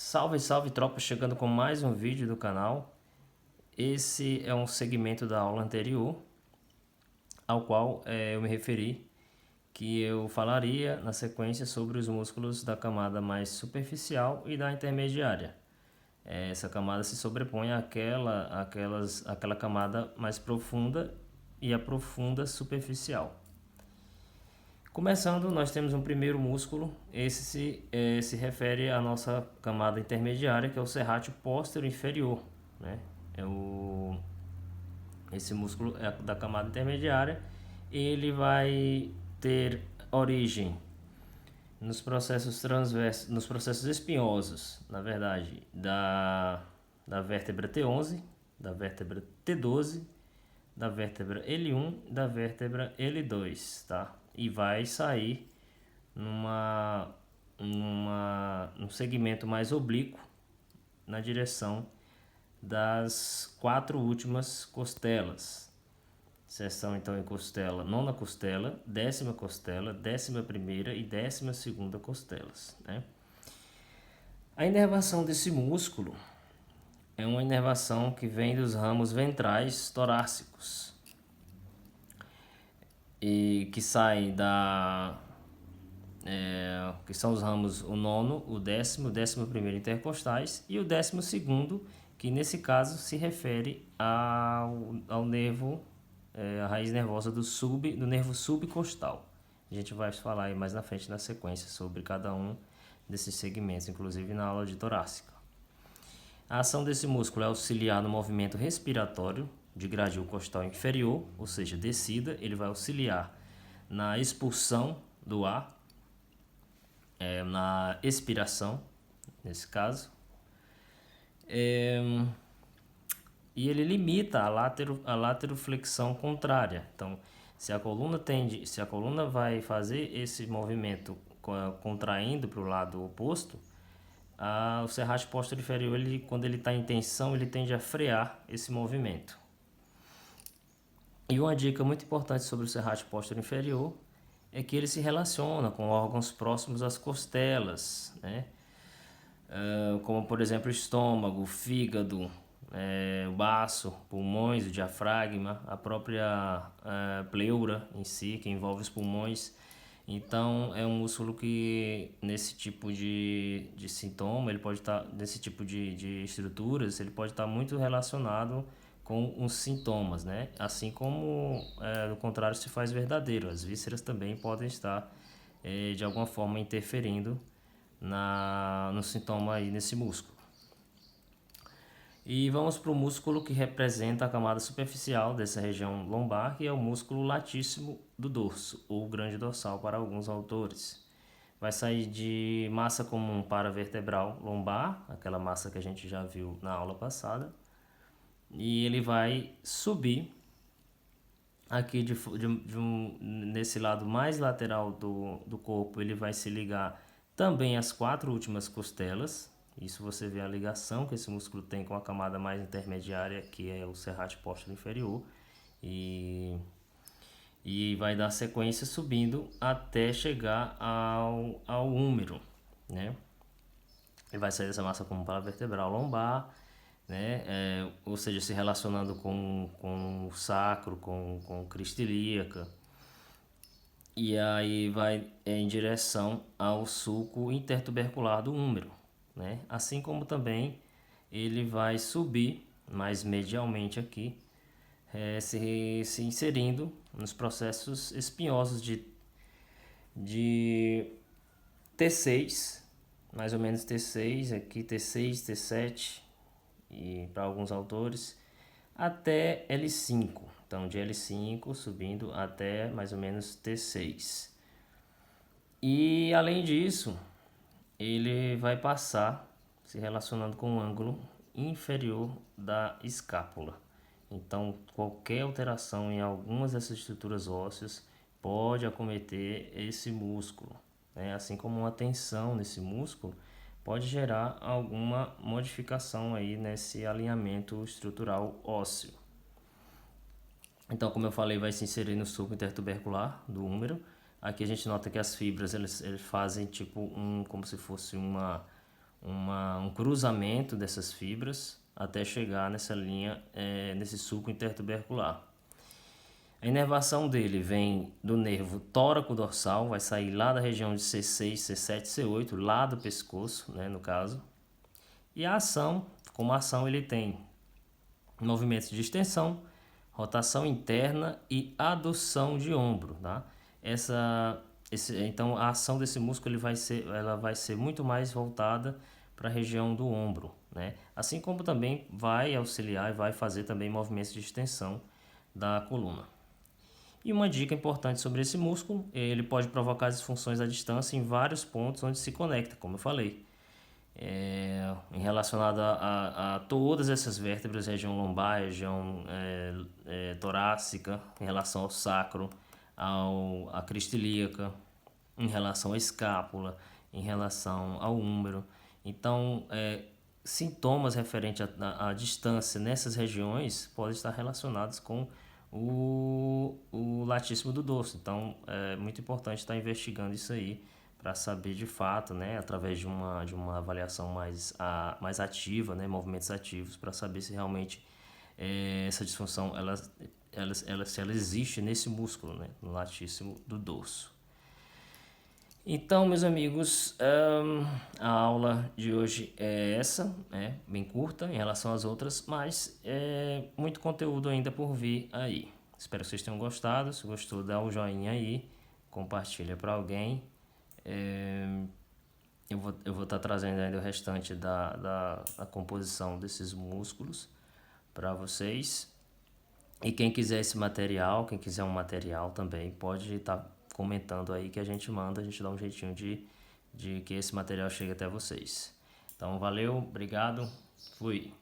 Salve, salve tropa, chegando com mais um vídeo do canal. Esse é um segmento da aula anterior, ao qual eu me referi, que eu falaria na sequência sobre os músculos da camada mais superficial e da intermediária. Essa camada se sobrepõe àquela camada mais profunda e a profunda superficial. Começando, nós temos um primeiro músculo, esse se refere à nossa camada intermediária, que é o serrátil póstero inferior, né? Esse músculo é da camada intermediária, ele vai ter origem nos processos transversos, nos processos espinhosos, na verdade, da vértebra T11, da vértebra T12, da vértebra L1, da vértebra L2, tá? E vai sair num segmento mais oblíquo na direção das 4 últimas costelas. Seção então em costela, nona costela, 10ª costela, 11ª e 12ª costelas, né? A inervação desse músculo é uma inervação que vem dos ramos ventrais torácicos e que saem que são os ramos o nono, o 10º, o 11º intercostais e o 12º, que nesse caso se refere ao nervo, a raiz nervosa do nervo subcostal. A gente vai falar aí mais na frente na sequência sobre cada um desses segmentos, inclusive na aula de torácica. A ação desse músculo é auxiliar no movimento respiratório de gradil costal inferior, ou seja, descida. Ele vai auxiliar na expulsão do ar, na expiração, nesse caso. E ele limita a lateroflexão contrária. Então, se a coluna vai fazer esse movimento contraindo para o lado oposto, o serrátil póstero inferior, quando ele está em tensão, ele tende a frear esse movimento. E uma dica muito importante sobre o serrátil póstero inferior é que ele se relaciona com órgãos próximos às costelas, né? Como por exemplo o estômago, o fígado, o baço, pulmões, o diafragma, a própria pleura em si, que envolve os pulmões. Então é um músculo que nesse tipo de sintoma, ele pode estar, nesse tipo de estruturas, ele pode estar muito relacionado com os sintomas, né? Assim como no contrário se faz verdadeiro, as vísceras também podem estar de alguma forma interferindo no sintoma aí nesse músculo. E vamos para o músculo que representa a camada superficial dessa região lombar, que é o músculo latíssimo do dorso, ou grande dorsal para alguns autores. Vai sair de massa comum paravertebral lombar, aquela massa que a gente já viu na aula passada, e ele vai subir aqui nesse lado mais lateral do corpo. Ele vai se ligar também às 4 últimas costelas. Isso você vê a ligação que esse músculo tem com a camada mais intermediária, que é o serrátil póstero inferior, e vai dar sequência subindo até chegar ao húmero, né? Ele vai sair dessa massa comum paravertebral lombar, né? Ou seja, se relacionando com o sacro, com crista ilíaca, e aí vai em direção ao sulco intertubercular do húmero, né? Assim como também ele vai subir mais medialmente aqui, se inserindo nos processos espinhosos de T6, mais ou menos T6, aqui T6, T7, e para alguns autores, até L5. Então, de L5 subindo até mais ou menos T6. E, além disso, ele vai passar se relacionando com o ângulo inferior da escápula. Então, qualquer alteração em algumas dessas estruturas ósseas pode acometer esse músculo, né? Assim como uma tensão nesse músculo pode gerar alguma modificação aí nesse alinhamento estrutural ósseo. Então, como eu falei, vai se inserir no sulco intertubercular do húmero. Aqui a gente nota que as fibras eles fazem tipo como se fosse um cruzamento dessas fibras até chegar nessa linha, nesse sulco intertubercular. A inervação dele vem do nervo tóraco-dorsal, vai sair lá da região de C6, C7, C8, lá do pescoço, né, no caso. E a ação, como ação, ele tem movimentos de extensão, rotação interna e adução de ombro, tá? Então a ação desse músculo ela vai ser muito mais voltada para a região do ombro, né? Assim como também vai auxiliar e vai fazer também movimentos de extensão da coluna. E uma dica importante sobre esse músculo, ele pode provocar disfunções à distância em vários pontos onde se conecta, como eu falei. Em relacionado a todas essas vértebras, região lombar, região torácica, em relação ao sacro, à crista ilíaca, em relação à escápula, em relação ao húmero. Então, sintomas referentes à distância nessas regiões podem estar relacionados com o latíssimo do dorso. Então, é muito importante estar investigando isso aí para saber de fato, né, através de uma avaliação mais ativa, né, movimentos ativos, para saber se realmente essa disfunção se ela existe nesse músculo, né, no latíssimo do dorso. Então, meus amigos, a aula de hoje é essa, bem curta em relação às outras, mas muito conteúdo ainda por vir aí. Espero que vocês tenham gostado. Se gostou, dá um joinha aí, compartilha para alguém. Eu vou estar trazendo ainda o restante da composição desses músculos para vocês. E quem quiser esse material, quem quiser um material também, pode estar comentando aí que a gente manda, a gente dá um jeitinho de que esse material chegue até vocês. Então, valeu, obrigado, fui!